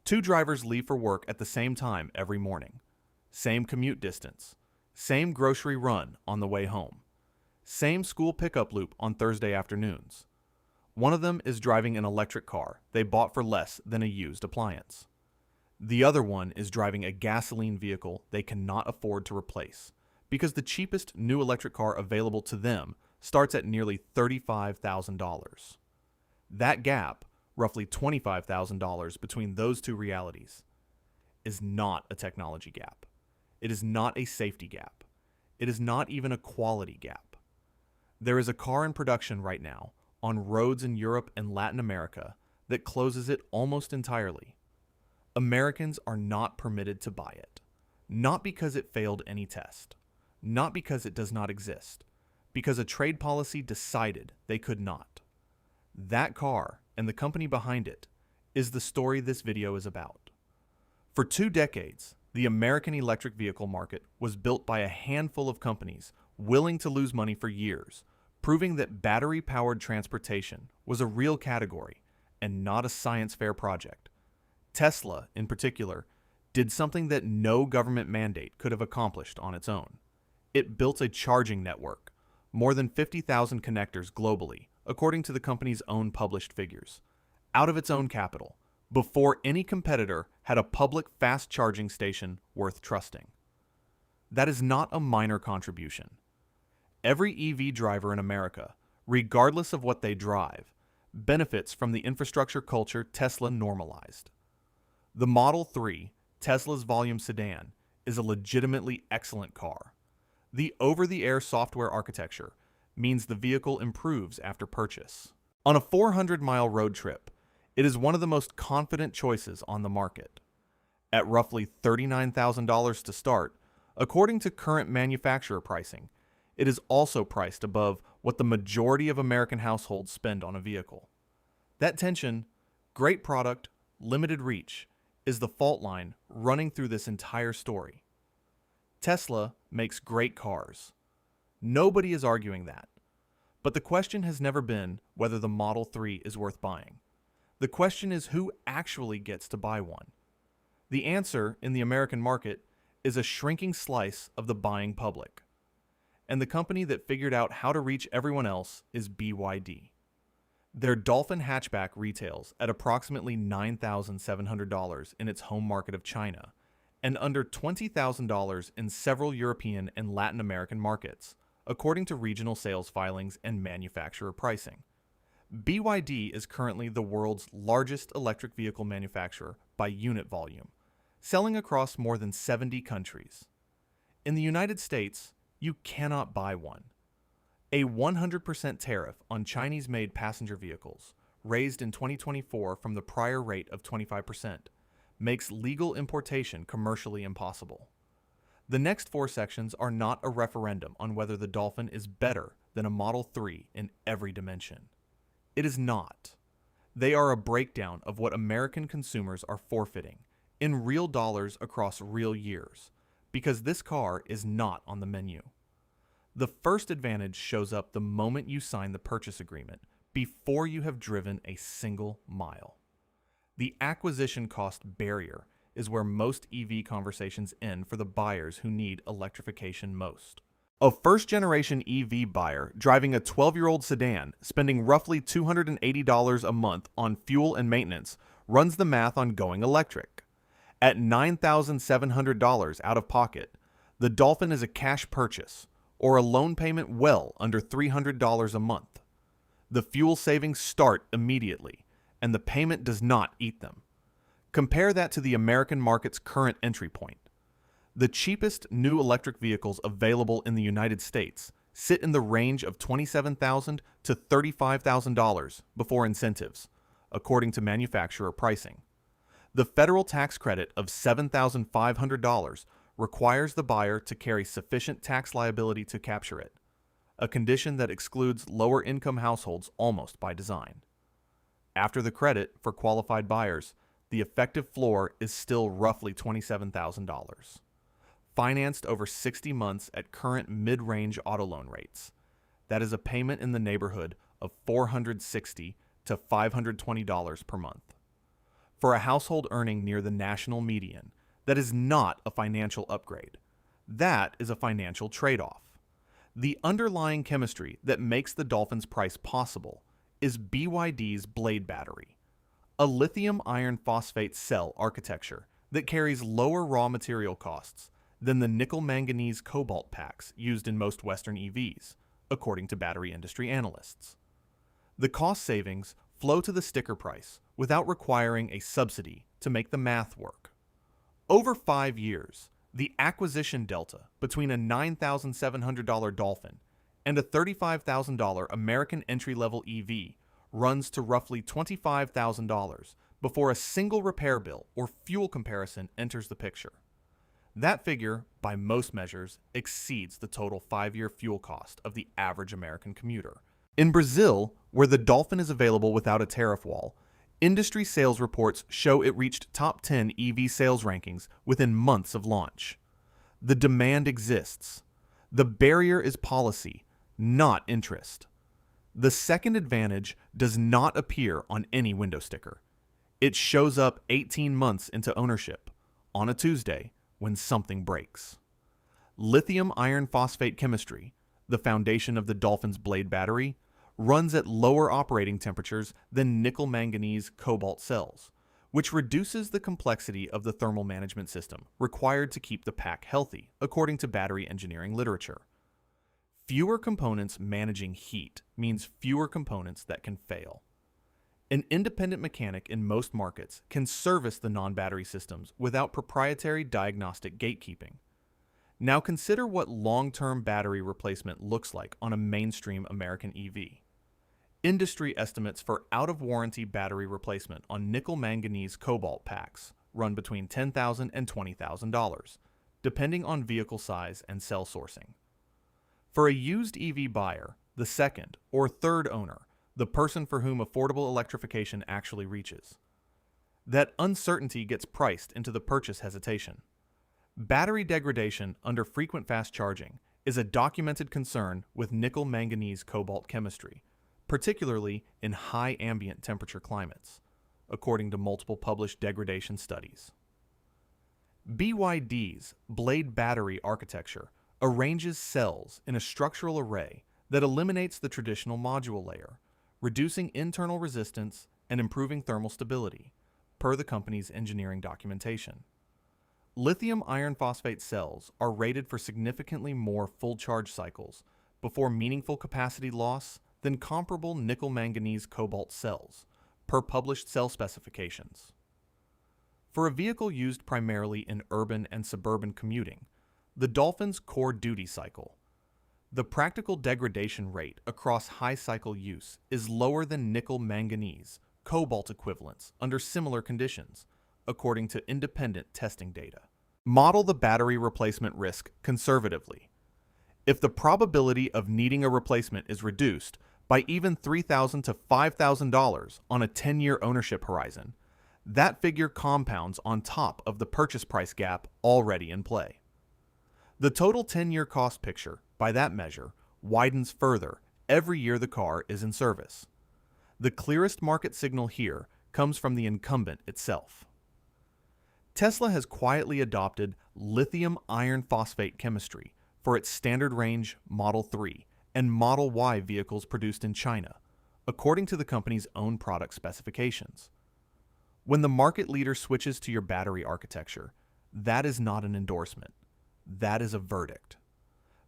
Two drivers leave for work at the same time every morning. Same commute distance. Same grocery run on the way home. Same school pickup loop on Thursday afternoons. One of them is driving an electric car they bought for less than a used appliance. The other one is driving a gasoline vehicle they cannot afford to replace because the cheapest new electric car available to them starts at nearly $35,000. That gap, roughly $25,000 between those two realities, is not a technology gap. It is not a safety gap. It is not even a quality gap. There is a car in production right now on roads in Europe and Latin America that closes it almost entirely. Americans are not permitted to buy it, not because it failed any test, not because it does not exist, because a trade policy decided they could not. That car and the company behind it is the story this video is about. For 2 decades, the American electric vehicle market was built by a handful of companies willing to lose money for years, proving that battery-powered transportation was a real category and not a science fair project. Tesla, in particular, did something that no government mandate could have accomplished on its own. It built a charging network, more than 50,000 connectors globally, according to the company's own published figures, out of its own capital, before any competitor had a public fast charging station worth trusting. That is not a minor contribution. Every EV driver in America, regardless of what they drive, benefits from the infrastructure culture Tesla normalized. The Model 3, Tesla's volume sedan, is a legitimately excellent car. The over-the-air software architecture means the vehicle improves after purchase. On a 400-mile road trip, it is one of the most confident choices on the market. At roughly $39,000 to start, according to current manufacturer pricing, it is also priced above what the majority of American households spend on a vehicle. That tension, great product, limited reach, is the fault line running through this entire story. Tesla makes great cars. Nobody is arguing that. But the question has never been whether the Model 3 is worth buying. The question is who actually gets to buy one. The answer in the American market is a shrinking slice of the buying public. And the company that figured out how to reach everyone else is BYD. Their Dolphin hatchback retails at approximately $9,700 in its home market of China, and under $20,000 in several European and Latin American markets, according to regional sales filings and manufacturer pricing. BYD is currently the world's largest electric vehicle manufacturer by unit volume, selling across more than 70 countries. In the United States, you cannot buy one. A 100% tariff on Chinese-made passenger vehicles, raised in 2024 from the prior rate of 25%, makes legal importation commercially impossible. The next 4 sections are not a referendum on whether the Dolphin is better than a Model 3 in every dimension. It is not. They are a breakdown of what American consumers are forfeiting, in real dollars across real years, because this car is not on the menu. The first advantage shows up the moment you sign the purchase agreement, before you have driven a single mile. The acquisition cost barrier is where most EV conversations end for the buyers who need electrification most. A first-generation EV buyer driving a 12-year-old sedan, spending roughly $280 a month on fuel and maintenance, runs the math on going electric. At $9,700 out of pocket, the Dolphin is a cash purchase, or a loan payment well under $300 a month. The fuel savings start immediately, and the payment does not eat them. Compare that to the American market's current entry point. The cheapest new electric vehicles available in the United States sit in the range of $27,000 to $35,000 before incentives, according to manufacturer pricing. The federal tax credit of $7,500 requires the buyer to carry sufficient tax liability to capture it, a condition that excludes lower-income households almost by design. After the credit for qualified buyers, the effective floor is still roughly $27,000. Financed over 60 months at current mid-range auto loan rates, that is a payment in the neighborhood of $460 to $520 per month. For a household earning near the national median, that is not a financial upgrade. That is a financial trade-off. The underlying chemistry that makes the Dolphin's price possible is BYD's Blade battery, a lithium iron phosphate cell architecture that carries lower raw material costs than the nickel manganese cobalt packs used in most Western EVs, according to battery industry analysts. The cost savings flow to the sticker price without requiring a subsidy to make the math work. Over 5 years, the acquisition delta between a $9,700 Dolphin and a $35,000 American entry-level EV runs to roughly $25,000 before a single repair bill or fuel comparison enters the picture. That figure, by most measures, exceeds the total 5-year fuel cost of the average American commuter. In Brazil, where the Dolphin is available without a tariff wall, industry sales reports show it reached top 10 EV sales rankings within months of launch. The demand exists. The barrier is policy, not interest. The second advantage does not appear on any window sticker. It shows up 18 months into ownership, on a Tuesday, when something breaks. Lithium iron phosphate chemistry, the foundation of the Dolphin's Blade battery, runs at lower operating temperatures than nickel manganese cobalt cells, which reduces the complexity of the thermal management system required to keep the pack healthy, according to battery engineering literature. Fewer components managing heat means fewer components that can fail. An independent mechanic in most markets can service the non-battery systems without proprietary diagnostic gatekeeping. Now consider what long-term battery replacement looks like on a mainstream American EV. Industry estimates for out-of-warranty battery replacement on nickel-manganese cobalt packs run between $10,000 and $20,000, depending on vehicle size and cell sourcing. For a used EV buyer, the second or third owner, the person for whom affordable electrification actually reaches, that uncertainty gets priced into the purchase hesitation. Battery degradation under frequent fast charging is a documented concern with nickel-manganese cobalt chemistry, particularly in high ambient temperature climates, according to multiple published degradation studies. BYD's Blade battery architecture arranges cells in a structural array that eliminates the traditional module layer, reducing internal resistance and improving thermal stability, per the company's engineering documentation. Lithium iron phosphate cells are rated for significantly more full charge cycles before meaningful capacity loss than comparable nickel manganese cobalt cells, per published cell specifications. For a vehicle used primarily in urban and suburban commuting, the Dolphin's core duty cycle, the practical degradation rate across high cycle use is lower than nickel manganese cobalt equivalents under similar conditions, according to independent testing data. Model the battery replacement risk conservatively. If the probability of needing a replacement is reduced by even $3,000 to $5,000 on a 10-year ownership horizon, that figure compounds on top of the purchase price gap already in play. The total 10-year cost picture, by that measure, widens further every year the car is in service. The clearest market signal here comes from the incumbent itself. Tesla has quietly adopted lithium iron phosphate chemistry for its standard range Model 3 and Model Y vehicles produced in China, according to the company's own product specifications. When the market leader switches to your battery architecture, that is not an endorsement. That is a verdict.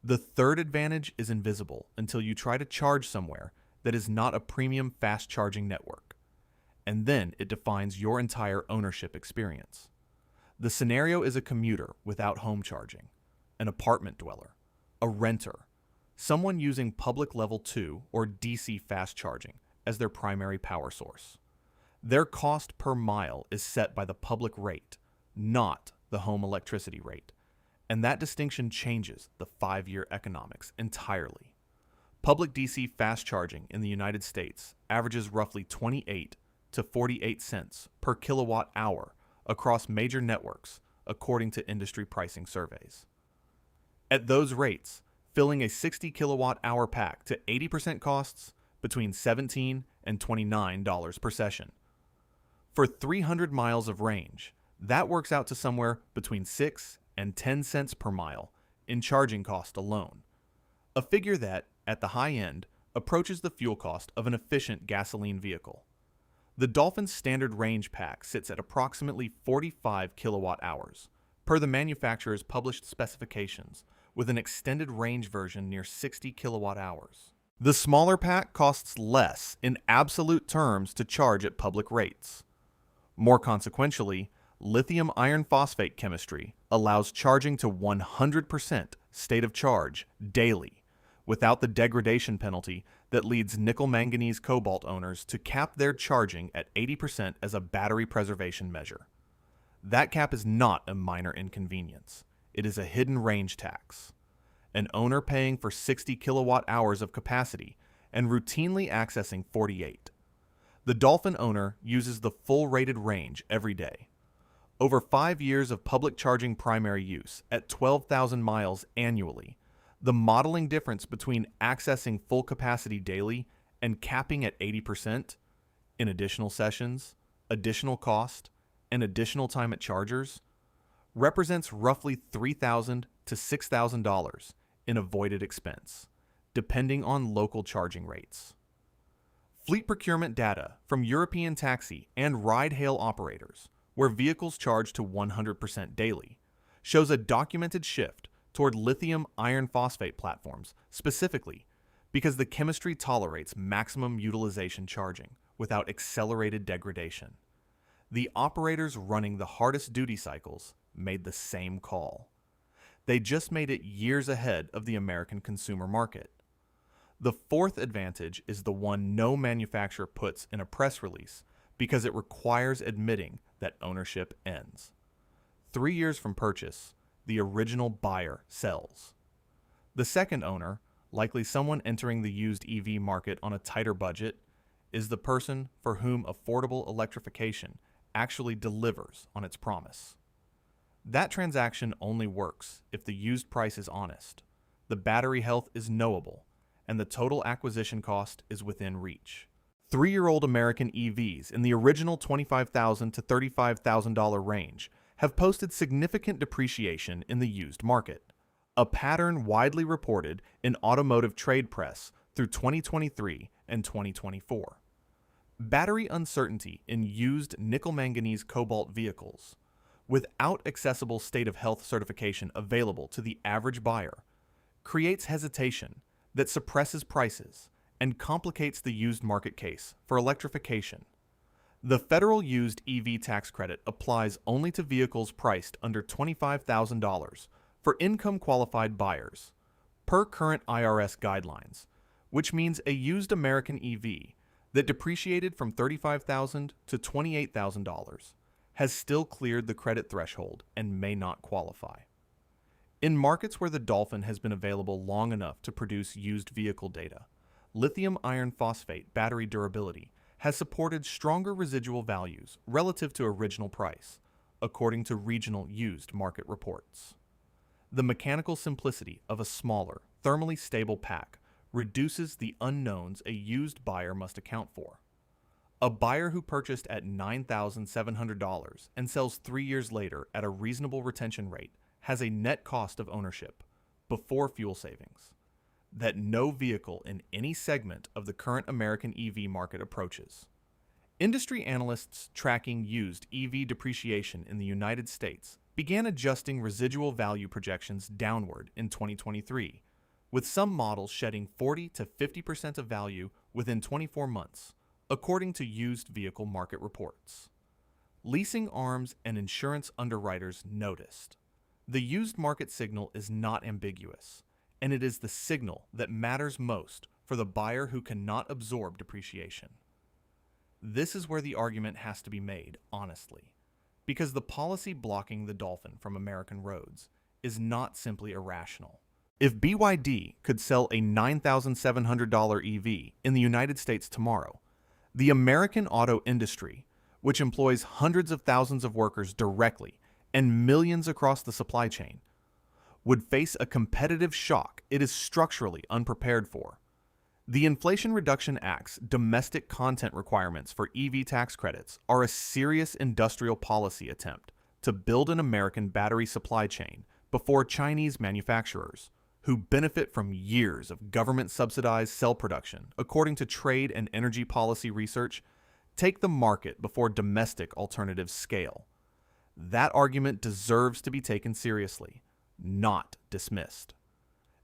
The third advantage is invisible until you try to charge somewhere that is not a premium fast charging network, and then it defines your entire ownership experience. The scenario is a commuter without home charging, an apartment dweller, a renter, someone using public level 2 or DC fast charging as their primary power source. Their cost per mile is set by the public rate, not the home electricity rate, and that distinction changes the 5-year economics entirely. Public DC fast charging in the United States averages roughly 28 to 48 cents per kilowatt hour across major networks, according to industry pricing surveys. At those rates, filling a 60 kilowatt hour pack to 80% costs between $17 and $29 per session. For 300 miles of range, that works out to somewhere between 6 and 10 cents per mile in charging cost alone. A figure that, at the high end, approaches the fuel cost of an efficient gasoline vehicle. The Dolphin's standard range pack sits at approximately 45 kilowatt hours, per the manufacturer's published specifications, with an extended range version near 60 kilowatt hours. The smaller pack costs less in absolute terms to charge at public rates. More consequentially, lithium iron phosphate chemistry allows charging to 100% state of charge daily, without the degradation penalty that leads nickel manganese cobalt owners to cap their charging at 80% as a battery preservation measure. That cap is not a minor inconvenience. It is a hidden range tax. An owner paying for 60 kilowatt hours of capacity and routinely accessing 48. The Dolphin owner uses the full rated range every day. Over 5 years of public charging primary use at 12,000 miles annually, the modeling difference between accessing full capacity daily and capping at 80% in additional sessions, additional cost, and additional time at chargers represents roughly $3,000 to $6,000 in avoided expense, depending on local charging rates. Fleet procurement data from European taxi and ride-hail operators, where vehicles charge to 100% daily, shows a documented shift toward lithium iron phosphate platforms specifically because the chemistry tolerates maximum utilization charging without accelerated degradation. The operators running the hardest duty cycles made the same call. They just made it years ahead of the American consumer market. The fourth advantage is the one no manufacturer puts in a press release because it requires admitting that ownership ends. 3 years from purchase, the original buyer sells. The second owner, likely someone entering the used EV market on a tighter budget, is the person for whom affordable electrification actually delivers on its promise. That transaction only works if the used price is honest, the battery health is knowable, and the total acquisition cost is within reach. 3-year-old American EVs in the original $25,000 to $35,000 range have posted significant depreciation in the used market, a pattern widely reported in automotive trade press through 2023 and 2024. Battery uncertainty in used nickel-manganese cobalt vehicles, without accessible state of health certification available to the average buyer, creates hesitation that suppresses prices and complicates the used market case for electrification. The federal used EV tax credit applies only to vehicles priced under $25,000 for income-qualified buyers, per current IRS guidelines, which means a used American EV that depreciated from $35,000 to $28,000 has still cleared the credit threshold and may not qualify. In markets where the Dolphin has been available long enough to produce used vehicle data, lithium iron phosphate battery durability has supported stronger residual values relative to original price, according to regional used market reports. The mechanical simplicity of a smaller, thermally stable pack reduces the unknowns a used buyer must account for. A buyer who purchased at $9,700 and sells 3 years later at a reasonable retention rate has a net cost of ownership, before fuel savings, that no vehicle in any segment of the current American EV market approaches. Industry analysts tracking used EV depreciation in the United States began adjusting residual value projections downward in 2023, with some models shedding 40 to 50% of value within 24 months, according to used vehicle market reports. Leasing arms and insurance underwriters noticed. The used market signal is not ambiguous, and it is the signal that matters most for the buyer who cannot absorb depreciation. This is where the argument has to be made, honestly, because the policy blocking the Dolphin from American roads is not simply irrational. If BYD could sell a $9,700 EV in the United States tomorrow, the American auto industry, which employs hundreds of thousands of workers directly and millions across the supply chain, would face a competitive shock it is structurally unprepared for. The Inflation Reduction Act's domestic content requirements for EV tax credits are a serious industrial policy attempt to build an American battery supply chain before Chinese manufacturers, who benefit from years of government-subsidized cell production, according to trade and energy policy research, take the market before domestic alternatives scale. That argument deserves to be taken seriously, not dismissed.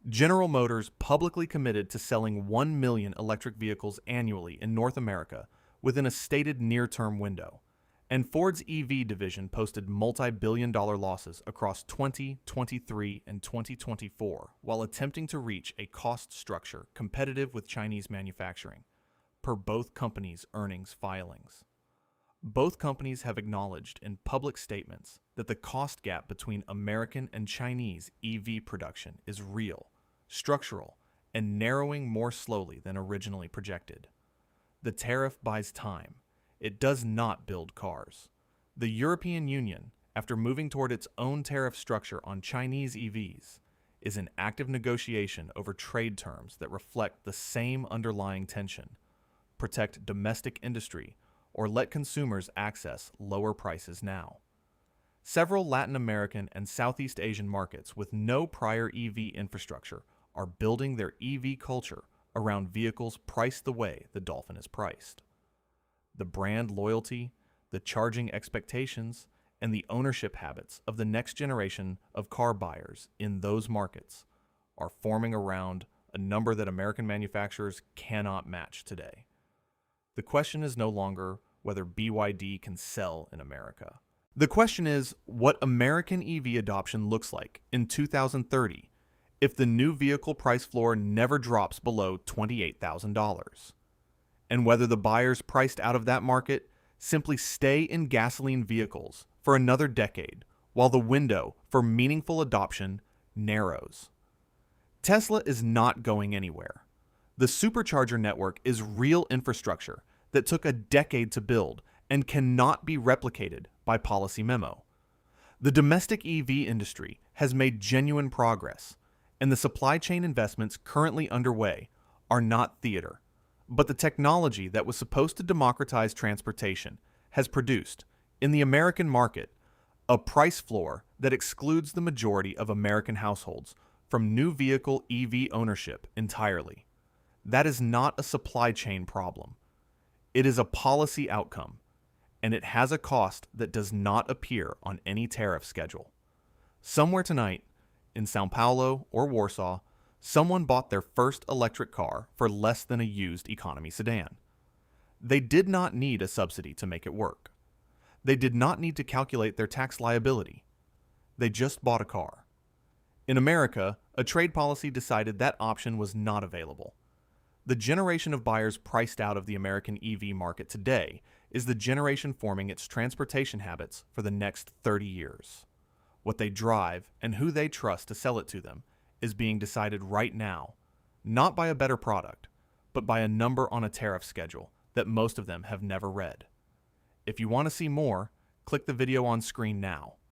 General Motors publicly committed to selling 1 million electric vehicles annually in North America within a stated near-term window, and Ford's EV division posted multi-billion-dollar losses across 2023 and 2024 while attempting to reach a cost structure competitive with Chinese manufacturing, per both companies' earnings filings. Both companies have acknowledged in public statements that the cost gap between American and Chinese EV production is real, structural, and narrowing more slowly than originally projected. The tariff buys time. It does not build cars. The European Union, after moving toward its own tariff structure on Chinese EVs, is in active negotiation over trade terms that reflect the same underlying tension: protect domestic industry or let consumers access lower prices now. Several Latin American and Southeast Asian markets with no prior EV infrastructure are building their EV culture around vehicles priced the way the Dolphin is priced. The brand loyalty, the charging expectations, and the ownership habits of the next generation of car buyers in those markets are forming around a number that American manufacturers cannot match today. The question is no longer whether BYD can sell in America. The question is what American EV adoption looks like in 2030 if the new vehicle price floor never drops below $28,000, and whether the buyers priced out of that market simply stay in gasoline vehicles for another decade while the window for meaningful adoption narrows. Tesla is not going anywhere. The supercharger network is real infrastructure that took a decade to build and cannot be replicated by policy memo. The domestic EV industry has made genuine progress, and the supply chain investments currently underway are not theater, but the technology that was supposed to democratize transportation has produced, in the American market, a price floor that excludes the majority of American households from new vehicle EV ownership entirely. That is not a supply chain problem. It is a policy outcome, and it has a cost that does not appear on any tariff schedule. Somewhere tonight, in Sao Paulo or Warsaw, someone bought their first electric car for less than a used economy sedan. They did not need a subsidy to make it work. They did not need to calculate their tax liability. They just bought a car. In America, a trade policy decided that option was not available. The generation of buyers priced out of the American EV market today is the generation forming its transportation habits for the next 30 years. What they drive and who they trust to sell it to them is being decided right now, not by a better product, but by a number on a tariff schedule that most of them have never read. If you want to see more, click the video on screen now.